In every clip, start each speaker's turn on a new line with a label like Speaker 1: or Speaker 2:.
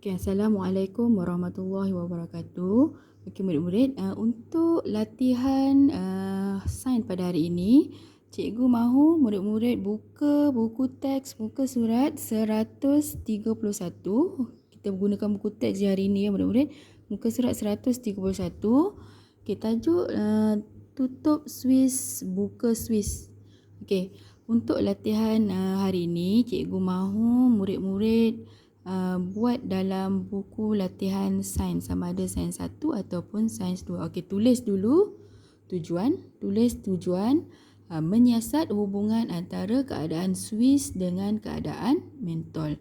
Speaker 1: Okay, Assalamualaikum warahmatullahi wabarakatuh. Okay, murid-murid, untuk latihan sains pada hari ini, cikgu mahu murid-murid buka buku teks muka surat 131. Kita menggunakan buku teks di hari ini ya murid-murid. Muka surat 131. Okay, tajuk tutup Swiss, buka Swiss. Okay, untuk latihan hari ini, cikgu mahu murid-murid buat dalam buku latihan sains, sama ada sains 1 ataupun sains 2. Okey, tulis dulu tujuan, menyiasat hubungan antara keadaan Swiss dengan keadaan mentol.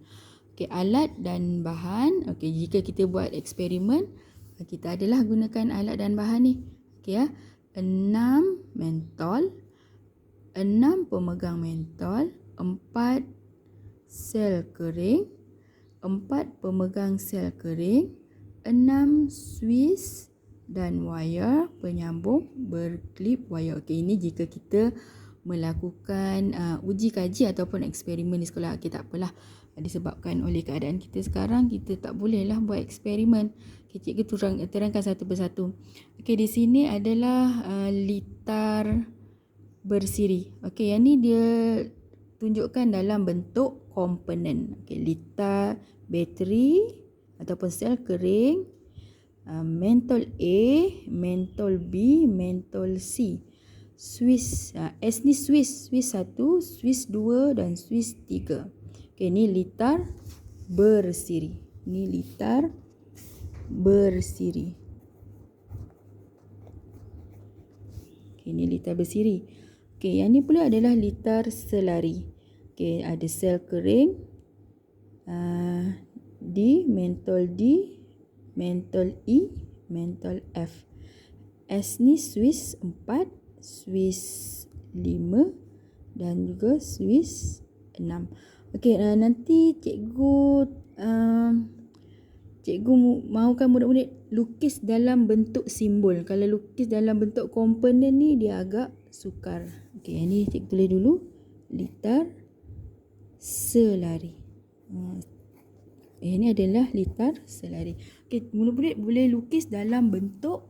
Speaker 1: Okey, alat dan bahan. Okey, jika kita buat eksperimen, kita adalah gunakan alat dan bahan ni. Okey ya. 6 mentol, 6 pemegang mentol, 4 sel kering, 4 pemegang sel kering, 6 Swiss dan wayar penyambung berklip wayar. Okey, ini jika kita melakukan uji kaji ataupun eksperimen di sekolah. Okey, tak apalah. Disebabkan oleh keadaan kita sekarang, kita tak bolehlah buat eksperimen. Okey, cikgu terangkan satu persatu. Okey, di sini adalah litar bersiri. Okey, yang ni dia tunjukkan dalam bentuk komponen. Okey, litar bateri ataupun sel kering, mentol A, mentol B, mentol C. Swiss, S ni Swiss 1, Swiss 2 dan Swiss 3. Okey, ni litar bersiri. Ni litar bersiri. Okey, ni litar bersiri. Okey, yang ni pula adalah litar selari. Okey, ada sel kering, D, mentol D, mentol E, mentol F. S ni Swiss 4, Swiss 5 dan juga Swiss 6. Okey, nanti cikgu mahukan murid-murid lukis dalam bentuk simbol. Kalau lukis dalam bentuk komponen ni dia agak sukar. Okey, yang ni cikgu tulis dulu. Litar selari. Ini adalah litar selari. Okey, murid-murid boleh lukis dalam bentuk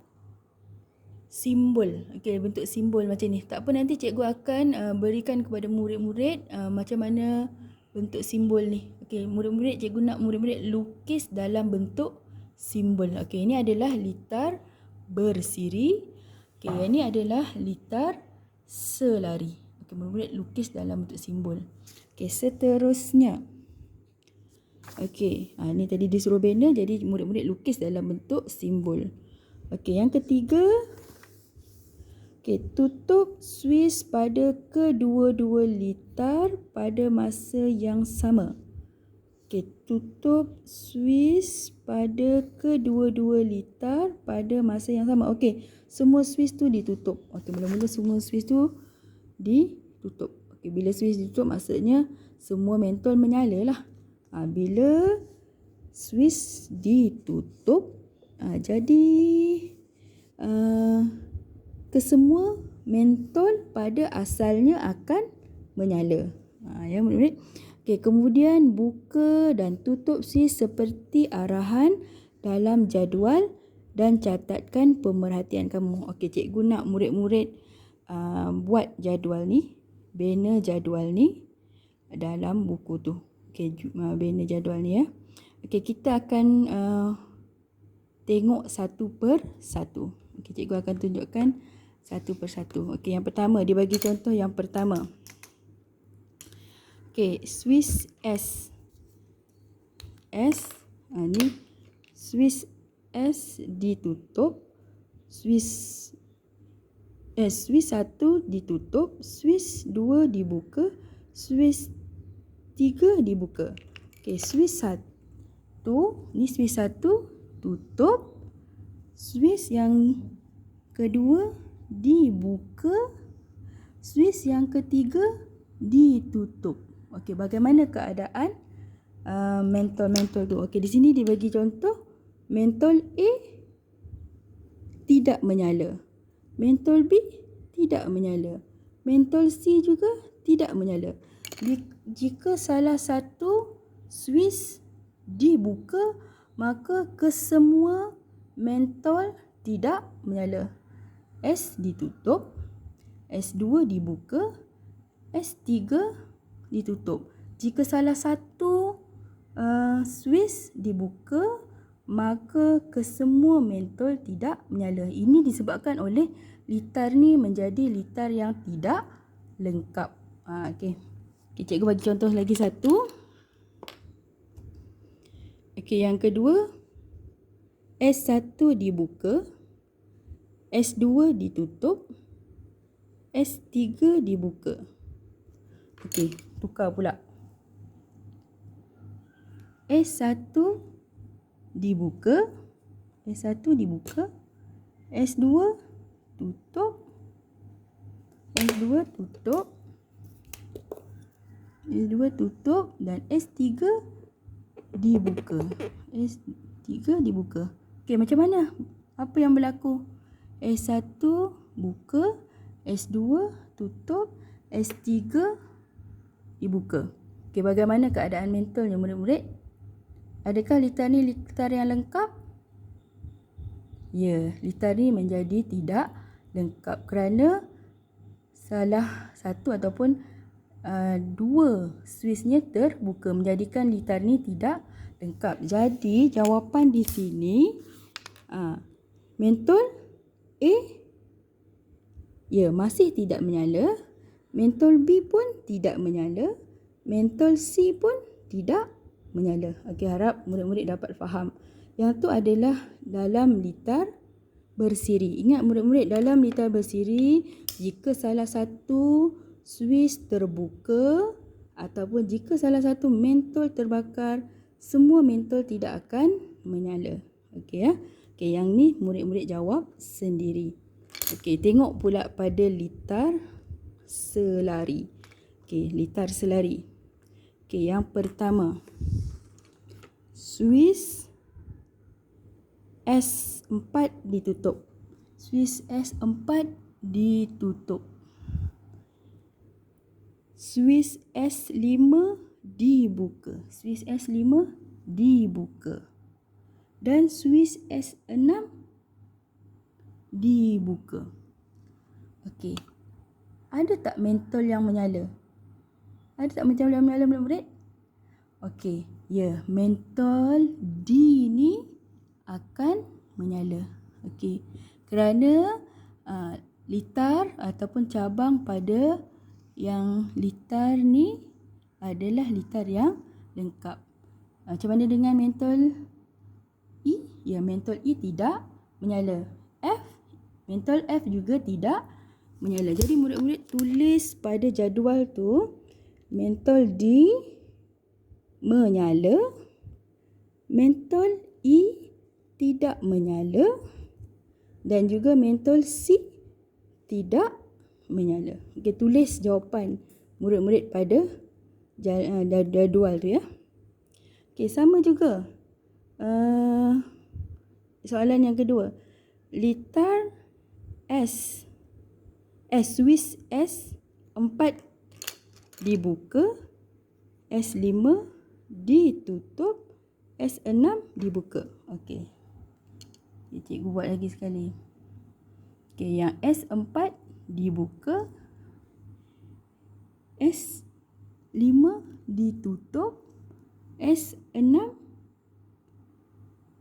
Speaker 1: simbol. Okey, bentuk simbol macam ni. Tak apa, nanti cikgu akan berikan kepada murid-murid macam mana bentuk simbol ni. Okey, cikgu nak murid-murid lukis dalam bentuk simbol. Okey, ini adalah litar bersiri. Okey, yang ni adalah litar selari. Okey, murid-murid lukis dalam bentuk simbol. Okey, seterusnya. Okey, ni tadi disuruh banner, jadi murid-murid lukis dalam bentuk simbol. Okey, yang ketiga. Okey, tutup Swiss pada kedua-dua litar pada masa yang sama. Okey, tutup Swiss pada kedua-dua litar pada masa yang sama. Okey, semua Swiss tu ditutup. Okey, mula-mula semua Swiss tu ditutup. Okey, bila Swiss ditutup maksudnya semua mentol menyala lah. Bila Swiss ditutup, jadi kesemua mentol pada asalnya akan menyala. Ya murid-murid. Okey, kemudian buka dan tutup Swiss seperti arahan dalam jadual dan catatkan pemerhatian kamu. Okey, cikgu nak murid-murid buat jadual ni, banner jadual ni dalam buku tu. Okey, banner jadual ni ya. Okey, kita akan tengok satu per satu. Okey, cikgu akan tunjukkan satu per satu. Okey, yang pertama, dia bagi contoh yang pertama. Okey, Swiss S. Ni Swiss S ditutup. Swiss 1 ditutup, Swiss 2 dibuka, Swiss 3 dibuka. Okey, Swiss 1. Ni Swiss 1 tutup. Swiss yang kedua dibuka. Swiss yang ketiga ditutup. Okey, bagaimana keadaan mentol-mentol tu? Okey, di sini dibagi contoh. Mentol A tidak menyala. Mentol B tidak menyala. Mentol C juga tidak menyala. Jika salah satu Swiss dibuka, maka kesemua mentol tidak menyala. S ditutup, S2 dibuka, S3 ditutup. Jika salah satu switch dibuka, maka kesemua mentol tidak menyala. Ini disebabkan oleh litar ni menjadi litar yang tidak lengkap. Okey. Cikgu bagi contoh lagi satu. Okey, yang kedua, S1 dibuka, S2 ditutup, S3 dibuka. Okey, tukar pula. S1 dibuka, S1 dibuka, S2 tutup, S2 tutup, S2 tutup dan S3 dibuka. S3 dibuka. Okey, macam mana? Apa yang berlaku? S1 buka, S2 tutup, S3 dibuka. Okey, bagaimana keadaan mentolnya murid-murid? Adakah litar ni litar yang lengkap? Ya, litar ni menjadi tidak lengkap kerana salah satu ataupun dua switchnya terbuka, menjadikan litar ni tidak lengkap. Jadi jawapan di sini mentol A ya masih tidak menyala, mentol B pun tidak menyala, mentol C pun tidak menyala. Okey, harap murid-murid dapat faham. Yang tu adalah dalam litar bersiri. Ingat murid-murid, dalam litar bersiri, jika salah satu switch terbuka ataupun jika salah satu mentol terbakar, semua mentol tidak akan menyala. Okey ya. Okey, yang ni murid-murid jawab sendiri. Okey, tengok pula pada litar selari. Okey, litar selari. Okey, yang pertama, switch S4 ditutup. Switch S4 ditutup. Switch S5 dibuka. Switch S5 dibuka. Dan switch S6 dibuka. Okey. Ada tak mentol yang menyala? Ada tak mentol yang menyala murid-murid? Okey. Ya, mentol D ni akan menyala. Okey. Kerana litar ataupun cabang pada yang litar ni adalah litar yang lengkap. Macam mana dengan mentol E? Ya, mentol E tidak menyala. F, mentol F juga tidak menyala. Jadi murid-murid tulis pada jadual tu, mentol D menyala, mentol E tidak menyala dan juga mentol C tidak menyala. Okey, tulis jawapan murid-murid pada jadual tu ya. Okey, sama juga. Soalan yang kedua. Litar switch S4 dibuka, S5 ditutup, S6 dibuka. Okey. Cikgu buat lagi sekali. Okey, yang S4 dibuka, S5 ditutup, S6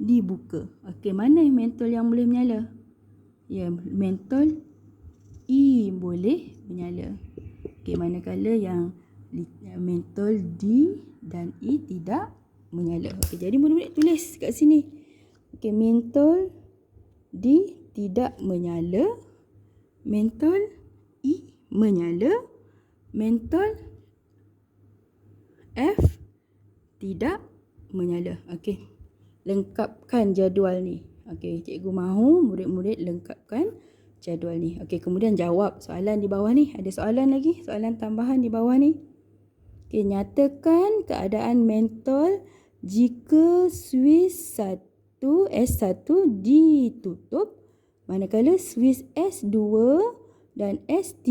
Speaker 1: dibuka. Okey, mana mentol yang boleh menyala? Ya, mentol E boleh menyala. Okey, manakala yang mentol D dan E tidak menyala. Okey, jadi murid-murid tulis kat sini. Okey, mentol D tidak menyala, mentol E menyala, mentol F tidak menyala. Okey. Lengkapkan jadual ni. Okey, cikgu mahu murid-murid lengkapkan jadual ni. Okey, kemudian jawab soalan di bawah ni. Ada soalan lagi? Soalan tambahan di bawah ni. Okey, nyatakan keadaan mentol jika switch S1 ditutup manakala switch S2 dan S3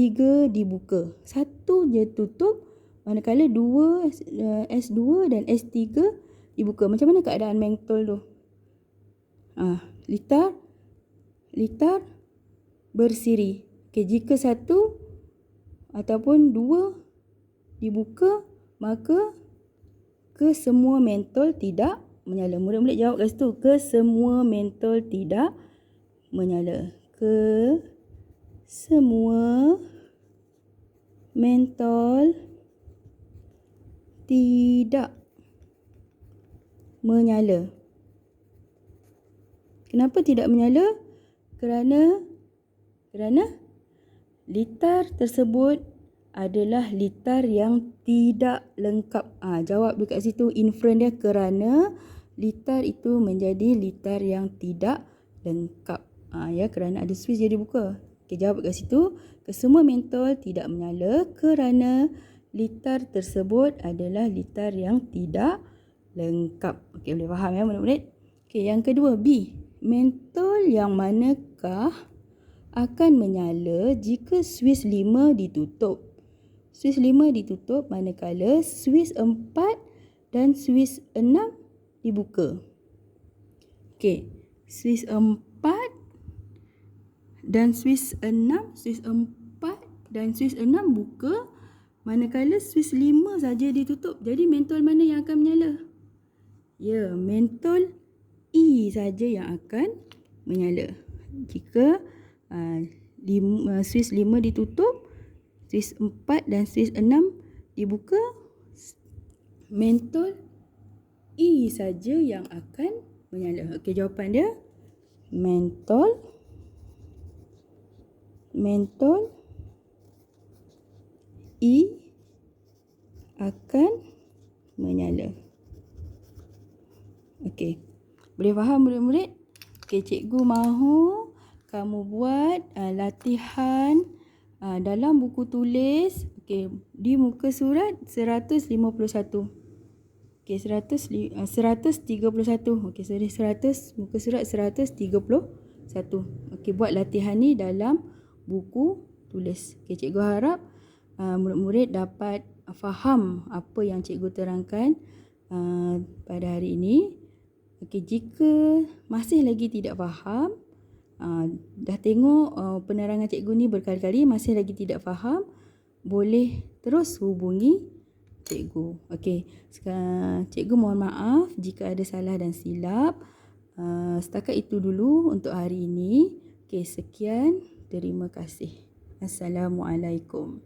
Speaker 1: dibuka. Satu je tutup manakala S2 dan S3 dibuka. Macam mana keadaan mentol tu? Litar bersiri. Okey, jika 1 ataupun 2 dibuka, maka kesemua mentol tidak menyala. Murid-murid jawab kat situ. Kesemua mentol tidak menyala. Kesemua mentol tidak menyala. Kenapa tidak menyala? Kerana litar tersebut adalah litar yang tidak lengkap. Jawab dekat situ inference dia, kerana litar itu menjadi litar yang tidak lengkap. Kerana ada switch jadi buka. Okey, jawab dekat situ. Kesemua mentol tidak menyala kerana litar tersebut adalah litar yang tidak lengkap. Okey, boleh faham ya murid-murid? Okey, yang kedua B. Mentol yang manakah akan menyala jika switch 5 ditutup? Switch 5 ditutup manakala switch 4 dan switch 6 dibuka. Okey, switch 4 dan switch 6, switch 4 dan switch 6 buka manakala switch 5 saja ditutup. Jadi mentol mana yang akan menyala? Ya, mentol E saja yang akan menyala. Jika switch 5 ditutup, switch 4 dan switch 6 dibuka, mentol E saja yang akan menyala. Okey, jawapan dia mentol E akan menyala. Okey, boleh faham murid-murid? Okey, cikgu mahu kamu buat latihan dalam buku tulis, okey, di muka surat 151. Okey, 131. Okey, sorry, 100, muka surat 131. Okey, buat latihan ni dalam buku tulis. Okey, cikgu harap murid-murid dapat faham apa yang cikgu terangkan pada hari ini. Okey, jika masih lagi tidak faham, dah tengok penerangan cikgu ni berkali-kali, masih lagi tidak faham, boleh terus hubungi cikgu. Okey, sekarang cikgu mohon maaf jika ada salah dan silap. Setakat itu dulu untuk hari ini. Okey, sekian. Terima kasih. Assalamualaikum.